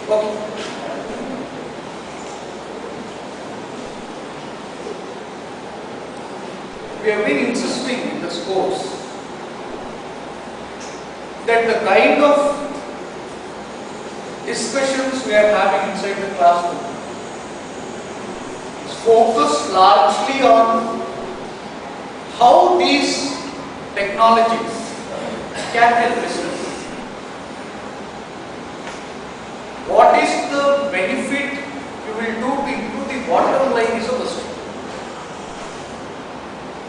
Okay. We have been insisting in this course that the kind of discussions we are having inside the classroom is focused largely on how these technologies can help business. What is the benefit you will do to improve the bottom line is a question.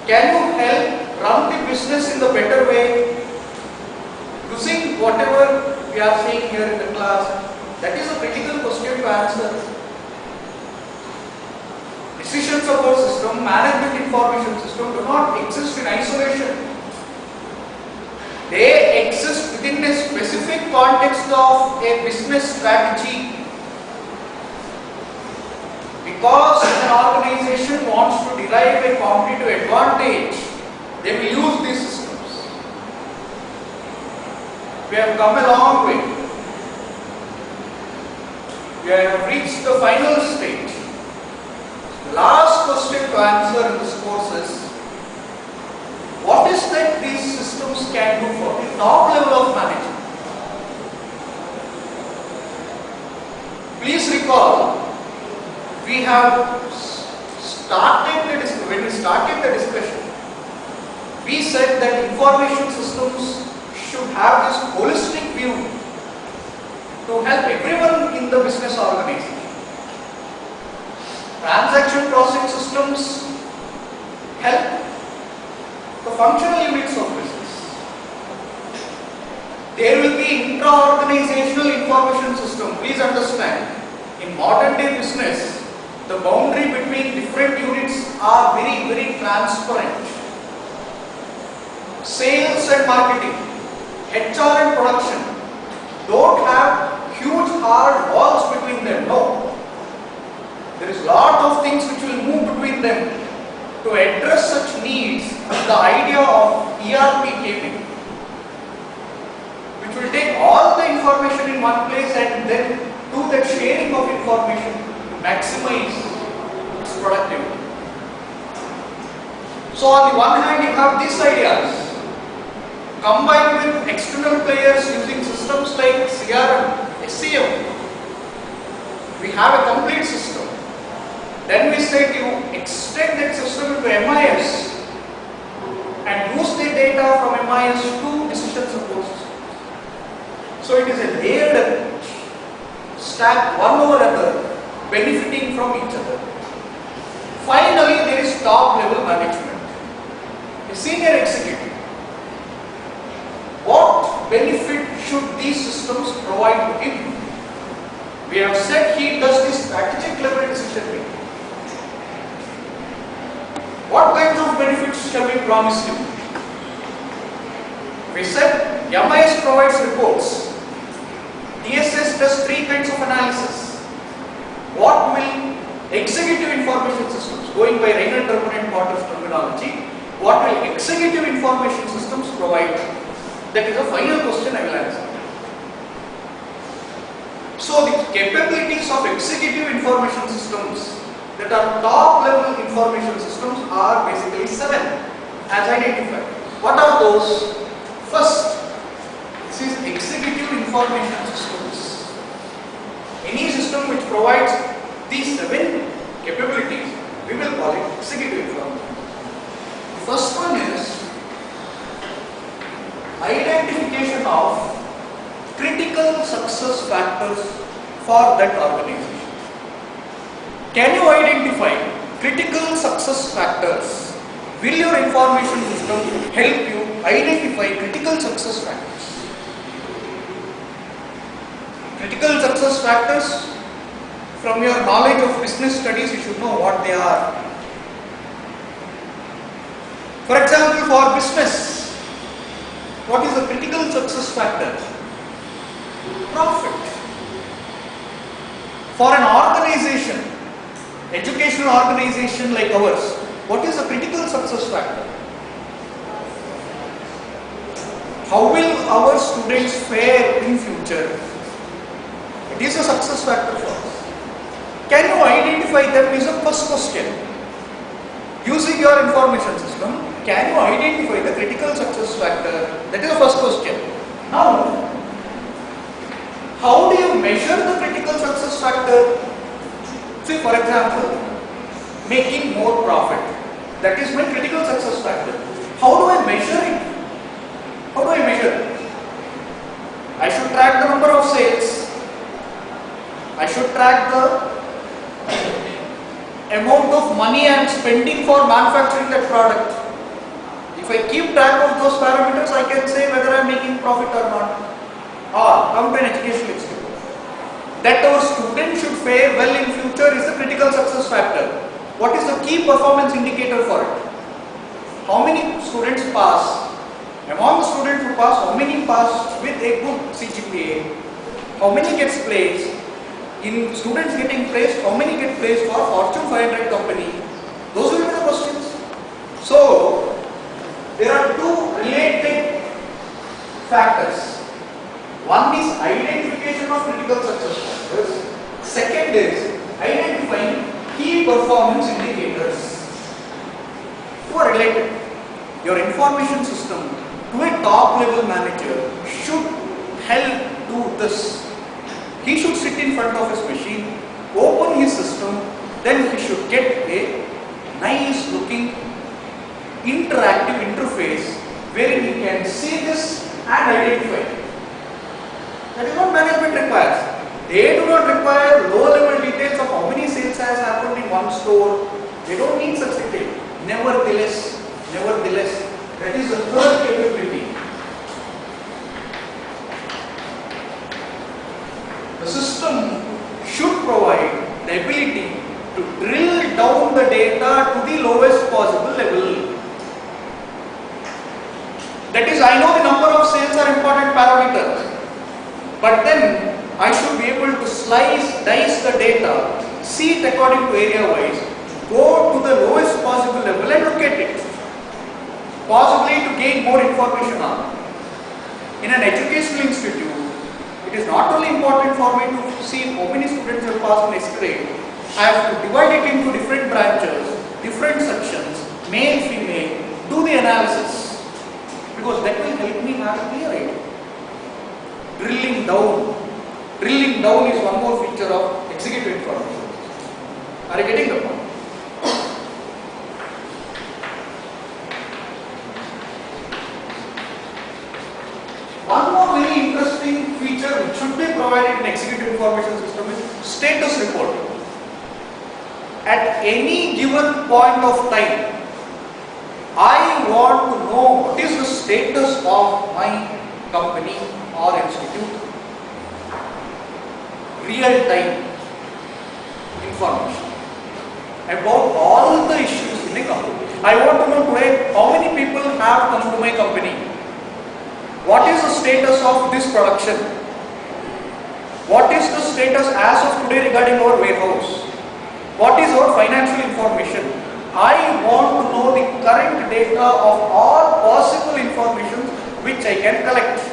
Can you help run the business in the better way using whatever we are saying here in the class? That is a critical question to answer. Decision support system, management information system do not exist in isolation. They exist within a specific context of a business strategy. Because an organization wants to derive a competitive advantage, they will use these systems. We have come a long way. We have reached the final stage. The last question to answer in this course is, what is that these systems can do for the top level of management? Please recall, we have when we started the discussion, we said that information systems should have this holistic view to help everyone in the business organization. Transaction processing systems help the functional units of business. There will be intra-organizational information system. Please understand, in modern day business, the boundary between different units are very, very transparent. Sales and marketing, HR and production don't have huge hard walls between them. No. There is a lot of things which will move between them. To address such needs, the idea of ERP came in, which will take all the information in one place and then do that sharing of information to maximize its productivity. So on the one hand, you have these ideas combined with external players using systems like CRM, SCM. We have a complete system. Then we said you extend that system into MIS and use the data from MIS to decision support systems. So it is a layered approach, stacked one over another, benefiting from each other. Finally, there is top level management, a senior executive. What benefit should these systems provide to him? We have said he does this strategic level decision making. What kinds of benefits shall we promise him? We said MIS provides reports. DSS does three kinds of analysis. What will executive information systems, going by Reiner Terman Potter's terminology, what will executive information systems provide? That is a final question I will answer. So the capabilities of executive information systems that are top level information systems are basically 7 as identified. What are those? First, this is executive information systems. Any system which provides these 7 capabilities, we will call it executive information. The first one is identification of critical success factors for that organization. Can you identify critical success factors? Will your information system help you identify critical success factors? Critical success factors, from your knowledge of business studies, you should know what they are. For example, for business, what is the critical success factor? Profit. For an organization, educational organization like ours, what is the critical success factor? How will our students fare in future? It is a success factor for us? Can you identify them is the first question. Using your information system, can you identify the critical success factor? That is the first question. Now, how do you measure the critical success factor? See, for example, making more profit. That is my critical success factor. How do I measure it? How do I measure it? I should track the number of sales. I should track the amount of money I am spending for manufacturing that product. If I keep track of those parameters, I can say whether I am making profit or not. Or come to an educational institute. That our students should fare well in future is the critical success factor. What is the key performance indicator for it? How many students pass? Among the students who pass, how many pass with a good CGPA? How many gets placed? In students getting placed, how many get placed for Fortune 500 company? Those will be the questions. So, there are two related factors. One is identification of critical success factors. Second is identifying key performance indicators. Two are related. Your information system to a top level manager should help do this. He should sit in front of his machine, open his system, then he should get a nice looking interactive interface wherein he can see this and identify. That is what management requires. They do not require low level details of how many sales has happened in one store. They don't need such detail. Nevertheless, that is the third capability. The system should provide the ability to drill down the data to the lowest possible level. That is, I know the number of sales are important parameters, but then I should be able to slice, dice the data, see it according to area wise, go to the lowest possible level and look at it. Possibly to gain more information on. In an educational institute, it is not only important for me to see how many students have passed next grade. I have to divide it into different branches, different sections, male, female, do the analysis. Because that will help me have a clear idea. Drilling down. Drilling down is one more feature of executive information. Are you getting the point? One more very interesting feature which should be provided in executive information system is status report. At any given point of time, I want to know what is the status of my company or institute. Real time information about all the issues in a company. I want to know today how many people have come to my company. What is the status of this production? What is the status as of today regarding our warehouse? What is our financial information? I want to know the current data of all possible information which I can collect.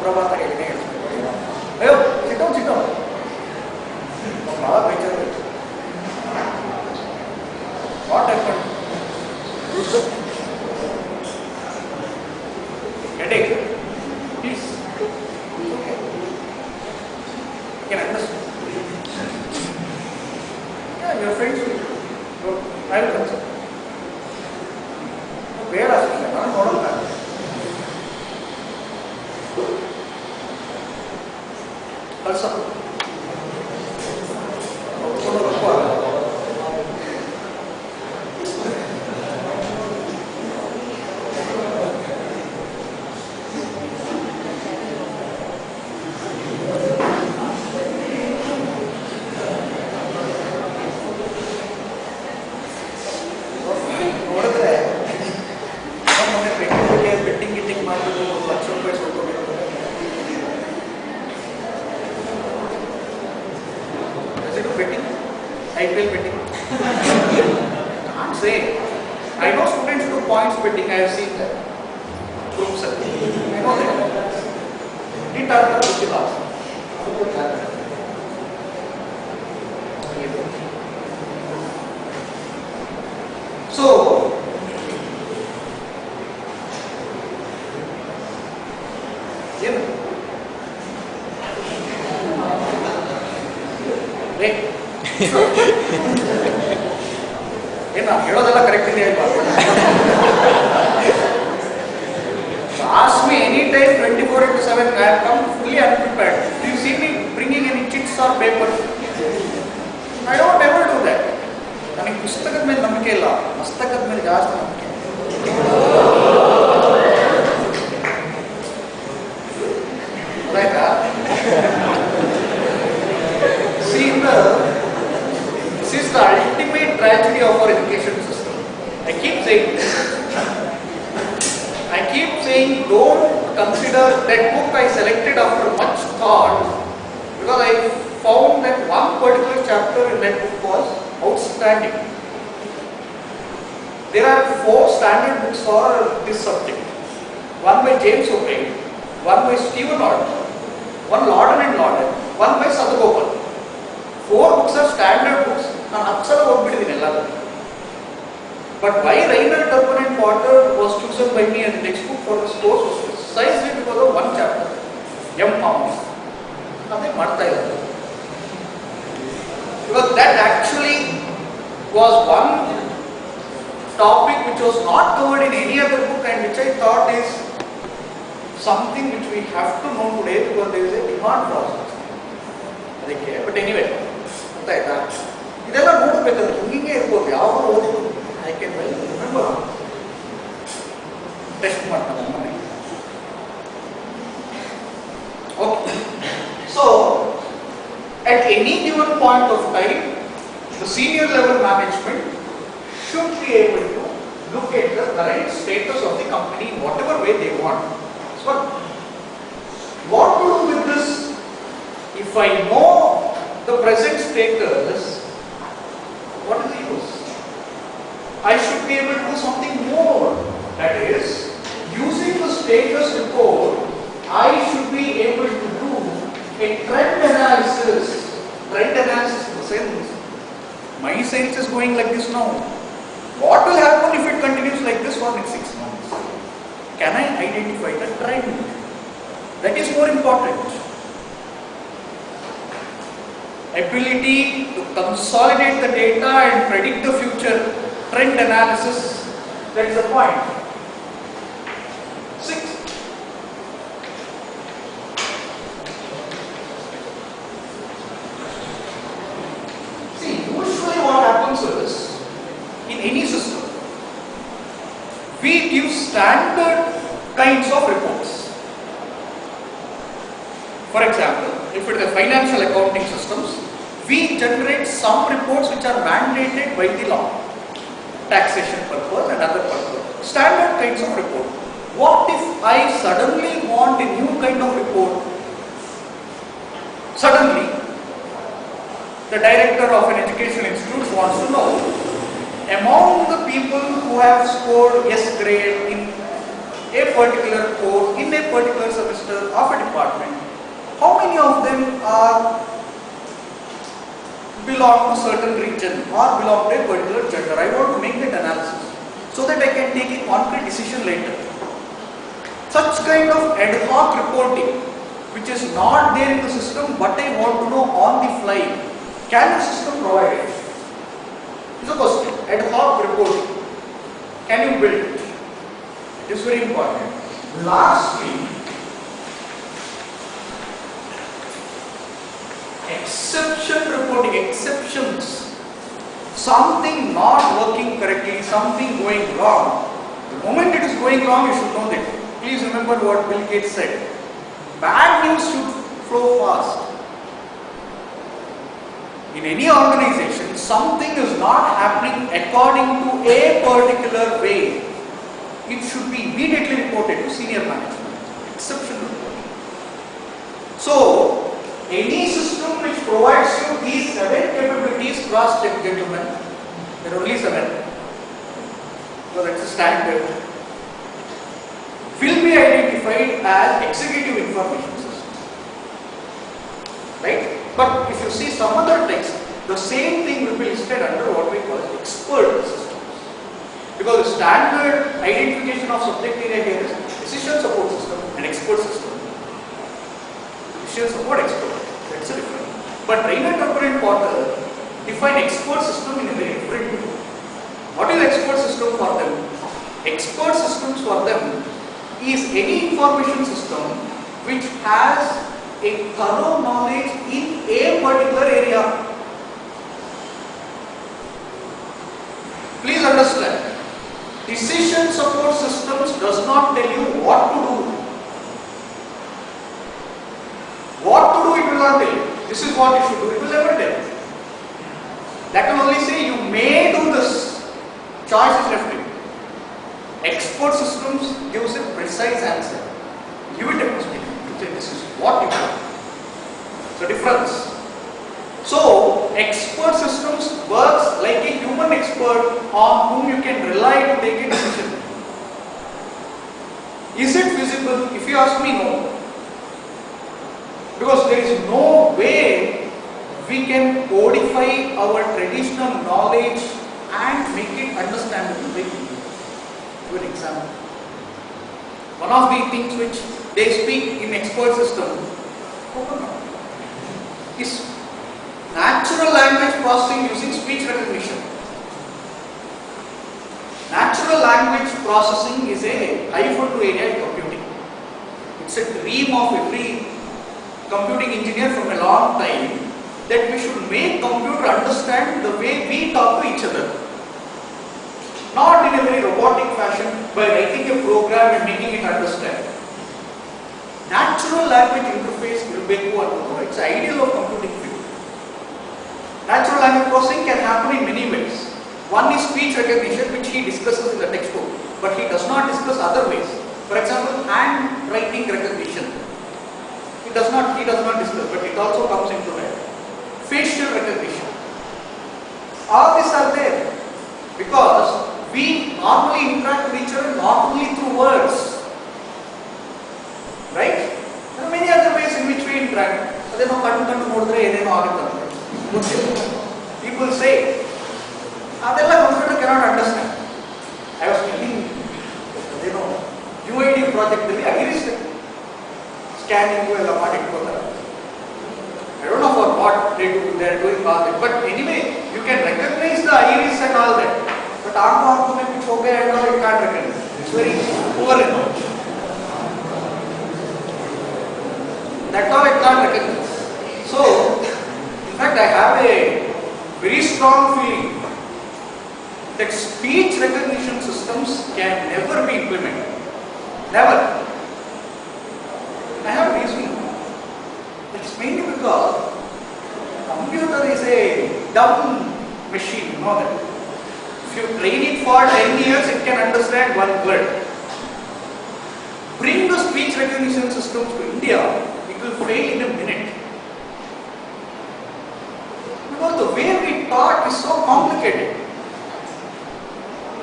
Suprabhata ಹೇಳಿದೆ ಅಯ್ಯೋ sit down ಬಹಳ ಬೇಜಾರು what happened headache please okay can I understand yeah your friends will I will answer ಬೇಡ ಅಷ್ಟೇ ನಾನು ನೋಡಲ್ಲ ಕಳ್ಸ IPL betting? Can't say. I know students do points betting, I have seen that. Groups, I know that. Didn't have the last. So, ask me anytime 24/7, I have come fully unprepared. Do you see me bringing any chits or paper? I don't ever do that. ನನಗೆ ಪುಸ್ತಕದ ಮೇಲೆ ನಂಬಿಕೆ ಇಲ್ಲ, ಮಸ್ತಕದ ಮೇಲೆ ಜಾಸ್ತಿ ನಂಬಿಕೆ. Right? See, this is the ultimate tragedy of our education system. I keep saying, don't consider that book I selected after much thought, because I found that one particular chapter in that book was outstanding. There are 4 standard books for this subject. One by James O'Brien, one by Stephen Norton, one Lorden and Lorden, one by Sadhgopal. 4 books are standard books. But why Reiner, Turpin and Potter was chosen by me as a textbook for this course was precisely because of one chapter, M. Pounds. Because that actually was one topic which was not covered in any other book and which I thought is something which we have to know today because there is a demand process. But anyway, ಇದೆಲ್ಲ ನೋಡಬೇಕಾದ್ರೆ ಹಿಂಗೆ ಇರ್ಬೋದು, ಯಾವ ಓದಿದ್ರು I can well remember test ಮಾಡ್ತಾರೆ ಮನೆ. Okay, so at any given point of time, the senior level management should be able to look at the current status of the company in whatever way they want. So, what to do with this? If I know the present status, what is the use? I should be able to do something more. That is, using the status report, I should be able to do a trend analysis. Trend analysis in the sense, my sales is going like this now. What will happen if it continues like this for next 6 months? Can I identify the trend? That is more important. Ability to consolidate the data and predict the future, trend analysis, that is the point. 6. See, usually what happens is, in any system, we give standard kinds of reports. For example, if it is a financial accounting systems, we generate some reports which are mandated by the law, taxation purpose and other purpose, standard kinds of report. What if I suddenly want a new kind of report? Suddenly, the director of an education institute wants to know, among the people who have scored S grade in a particular course, in a particular semester of a department, how many of them belong to certain region or belong to a particular gender? I want to make that analysis so that I can take a concrete decision later. Such kind of ad hoc reporting, which is not there in the system, but I want to know on the fly, can the system provide it? It's a question. Ad hoc reporting, can you build it? It is very important. Lastly, exception reporting, exceptions. Something not working correctly, something going wrong. The moment it is going wrong, you should know that. Please remember what Bill Gates said. Bad news should flow fast. In any organization, something is not happening according to a particular way. It should be immediately reported to senior management. Exception reporting. So, any system which provides you these 7 capabilities cross-check, gentlemen. There are only 7. So that's a standard. Will be identified as executive information system. Right? But if you see some other text, the same thing will be listed under what we call expert systems. Because the standard identification of subject area here is decision support system and expert system. Decision support expert, that's a different. But Reinert Tucker Porter define expert system in a very different way. What is expert system for them? Expert systems for them is any information system which has a thorough knowledge in a particular area. Please understand, decision support systems does not tell you what to do. What to do it will not tell you. This is what you should do, it will never tell you. That will only say you may do this. Choice is left to you. Expert systems gives a precise answer. Give it a question. This is what you do. So difference. So expert systems works like a human expert on whom you can rely to take a decision. Is it feasible? If you ask me, no. Because there is no way we can codify our traditional knowledge and make it understandable by people. For example, one of the things which they speak in expert system is natural language processing using speech recognition. Natural language processing is a high-frontier area in computing. It's a dream of every computing engineer from a long time that we should make computer understand the way we talk to each other. Not in a very robotic fashion by writing a program and making it understand. Natural language interface will be it's the ideal of computing field. Natural language processing can happen in many ways. One is speech recognition, which he discusses in the textbook, but he does not discuss other ways. For example, handwriting recognition. He does not discuss, but it also comes into that. Facial recognition. All these are there because we normally interact with each other not only through words. Right? There are many other ways in which we interact. People say, computer cannot understand. I was thinking, UID project, scanning, I don't know for what they are doing all that. But anyway, you can recognize the iris and all that. But arm mein kuch ho gaya and all, you can't recognize. It's very poor enough. That's all I can't recognize. So, in fact, I have a very strong feeling that speech recognition systems can never be implemented. Never. I have a reason. It's mainly because computer is a dumb machine, you know that. If you train it for 10 years, it can understand one word. Bring the speech recognition systems to India, it will fail in a minute. Because the way we talk is so complicated.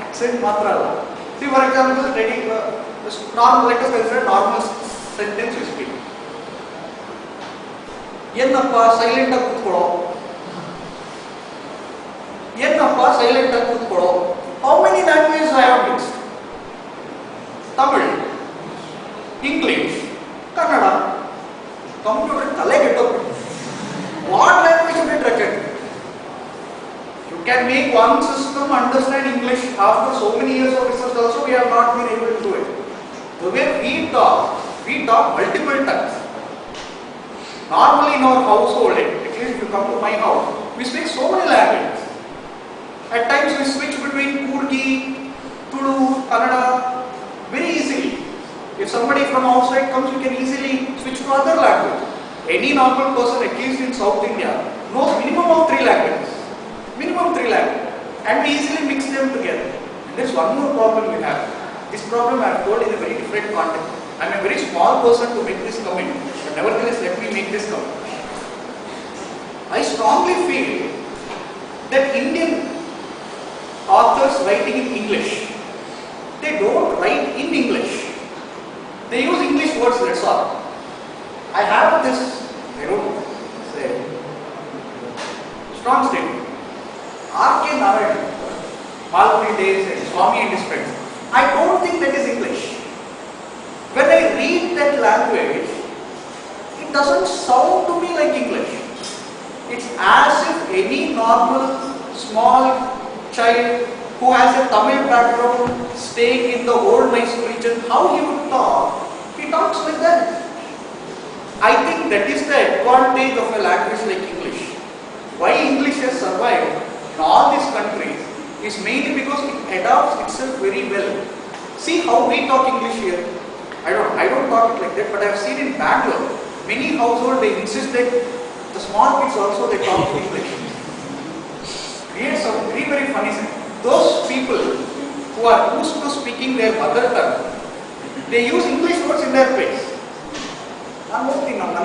Accent matra. See, for example, let us consider normal sentence we speak. Yennappa silent ಆಗಿ ಕೂತ್ಕೊಳ್ಳೋ. Yennappa silent ಆಗಿ ಕೂತ್ಕೊಳ್ಳೋ. How many languages I have mixed? Tamil, English, Kannada. Computer ತಲೆಗೆಟ್ಟೋಗ್ಬಿಟ್ಟು. What language should it recognize? You can make one system understand English after so many years of research also we have not been able to do it. The way we talk multiple times. Normally in our household, at least if you come to my house, we speak so many languages. At times we switch between Kurgi, Tulu, Kannada very easily. If somebody from outside comes, you can easily switch to other language. Any normal person, at least in South India, knows minimum of 3 languages. Minimum 3 languages. And we easily mix them together. And there's one more problem we have. This problem I have told in a very different context. I am a very small person to make this comment, but nevertheless let me make this comment. I strongly feel that Indian authors writing in English, they don't write in English. They use English words, that's all. I have this, I don't say, strong statement. R.K. Narayan, Malgudi Days and Swami and his friends. I don't think that is English. When I read that language, it doesn't sound to me like English. It's as if any normal small child who has a Tamil background staying in the old Mysore region, how he would talk, he talks like that. I think that is the advantage of a language like English. Why English has survived in all these countries is mainly because it adapts itself very well. See how we talk English here. I don't talk it like that, but I have seen in Bangalore, many households they insist that the small kids also they talk English. Creates a very very funny thing. Those people who are used to speaking their mother tongue, they use English words in their place. I'm hoping now, all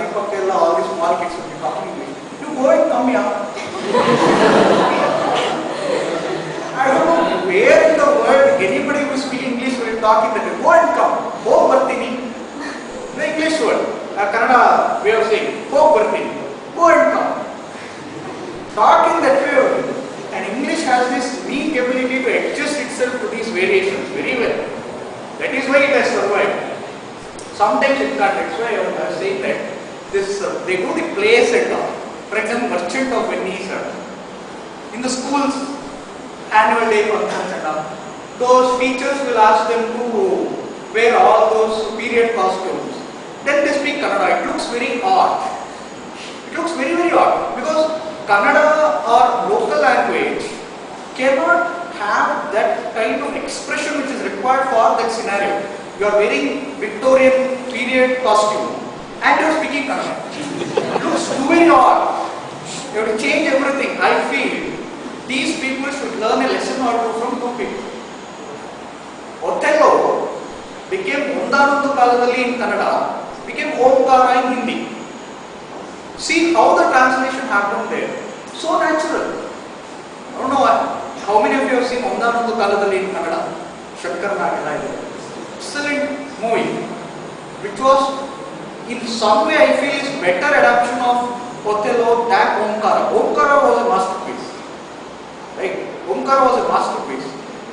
these small kids will be talking English. You go and come here. I don't know where in the world anybody who speaks English will talk in that way. Go and come. Ho Bartini. The English word. Kannada way of saying Ho Bartini. Go and come. Talk in that way only. And English has this unique ability to adjust itself to these variations very well. That is why it has survived. Sometimes it can't. That's why I was saying that this they do the plays and all. For example, Merchant of Venice. In the schools, annual day functions and all. Those teachers will ask them to wear all those period costumes. Then they speak Kannada. It looks very odd. It looks very very odd because Kannada or local language cannot have that kind of expression which is required for that scenario. You are wearing Victorian period costume and you are speaking Kannada. It looks very odd. You have to change everything. I feel these people should learn a lesson or two from two people. Othello became Ondanundu Kaladalli in Kannada, became Omkara in Hindi. See how the translation happened there. So natural. I don't know how many of you have seen Ondanundu Kaladalli in Kannada? Shankar Nagaraj. Excellent movie, which was in some way I feel is better adaptation of Othello than Omkara. Omkara was a masterpiece. Right? Omkara was a masterpiece.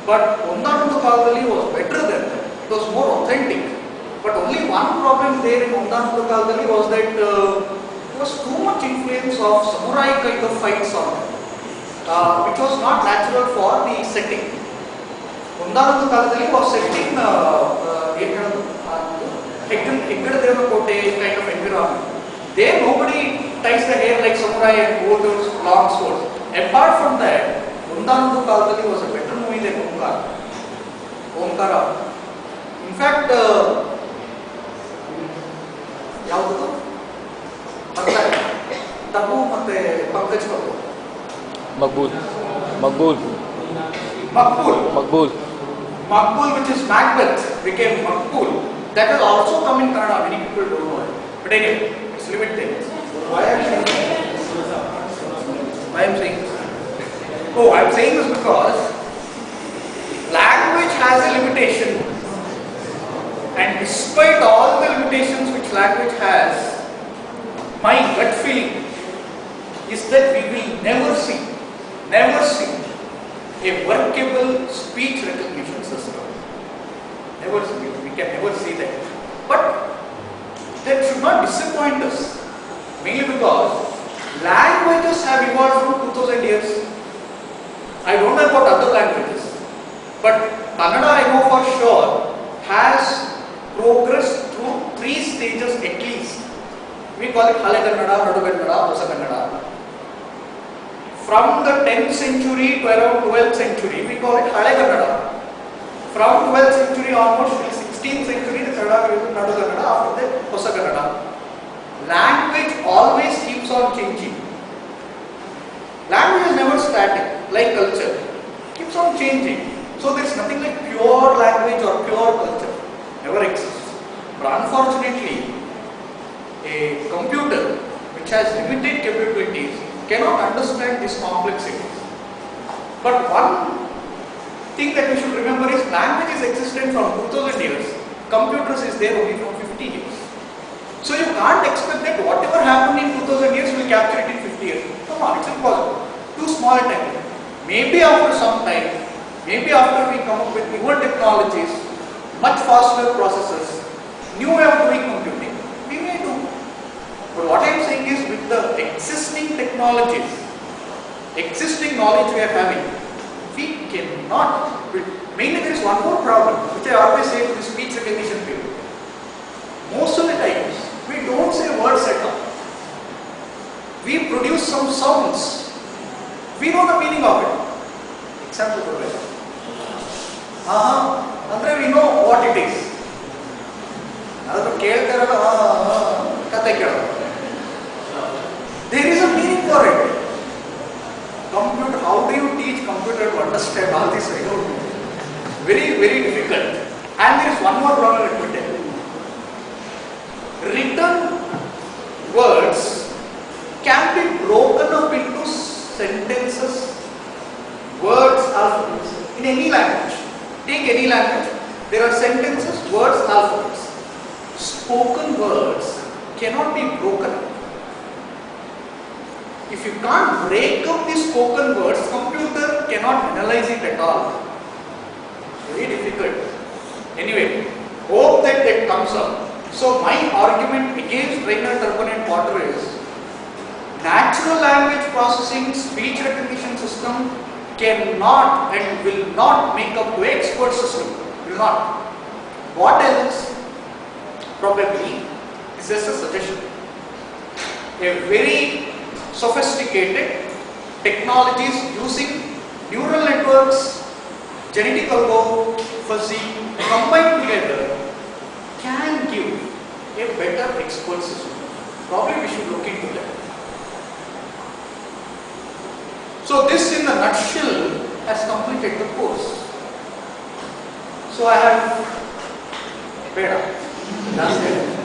But Ondanundu Kaladalli was better than that. It was more authentic. But only one problem there in Ondanundu Kaladalli was that there was too much influence of samurai kind of fights on it, which was not natural for the setting. Ondanundu Kaladalli was set in Heggada Kote kind of environment. There nobody ties the hair like samurai and hold those long swords. Apart from that, Ondanundu Kaladalli was a better movie than Omkara. In fact, ಯಾವುದು ತಬು ಮತ್ತೆ Pankaj Kapoor Maqbool, which is Macbeth, became Maqbool. That will also come in Kannada. Many people don't know it. But anyway, it's limited. Why am I saying this? Oh, I am saying this because language has a limitation. And despite all the limitations which language has, my gut feeling is that we will never see a workable speech recognition system. We can never see that. But that should not disappoint us, mainly because languages have evolved from 2000 years. I don't know about other languages, but Kannada I know for sure has progressed through 3 stages at least. We call it Hale Kannada, Nadu Kannada, Hosa Kannada. From the 10th century to around 12th century, we call it Hale Kannada. From 12th century onwards till 16th century, the Kannada is Nadu Kannada, after that Hosa Kannada. Language always keeps on changing. Language is never static, like culture. Keeps on changing. So there is nothing like pure language or pure culture. Never exists. But unfortunately, a computer which has limited capabilities cannot understand these complexities. But one thing that we should remember is language is existent from 2000 years. Computers is there only from 50 years. So you can't expect that whatever happened in 2000 years will capture it in 50 years. Come on, it's impossible. Too small a time. Maybe after some time, maybe after we come up with newer technologies, much faster processors, new way of doing computing, we may do. But what I am saying is with the existing technologies, existing knowledge we are having, we cannot build. Mainly there is one more problem, which I always say to the speech recognition people. Most of the times, we don't say words at all. We produce some sounds. We know the meaning of it. Example for that. Andre we know what it is. There is a meaning for it. Computer, how do you teach computer to understand all this? I don't know. Very, very difficult. And there is one more problem let me tell you. Written words can be broken up into sentences, words, alphabets in any language. Take any language. There are sentences, words, alphabets. Spoken words cannot be broken up. If you can't break up the spoken words, computer cannot analyze it at all. Very difficult. Anyway, hope that that comes up. So my argument against Reinhard Turpin and Potter is natural language processing speech recognition system cannot and will not make up to expert system. Will not. What else? Probably is just a suggestion. A very sophisticated technologies using neural networks, genetic algo, fuzzy combined together can give a better expert system. Probably we should look into that. So this in a nutshell has completed the course. So I have Beda. That's it.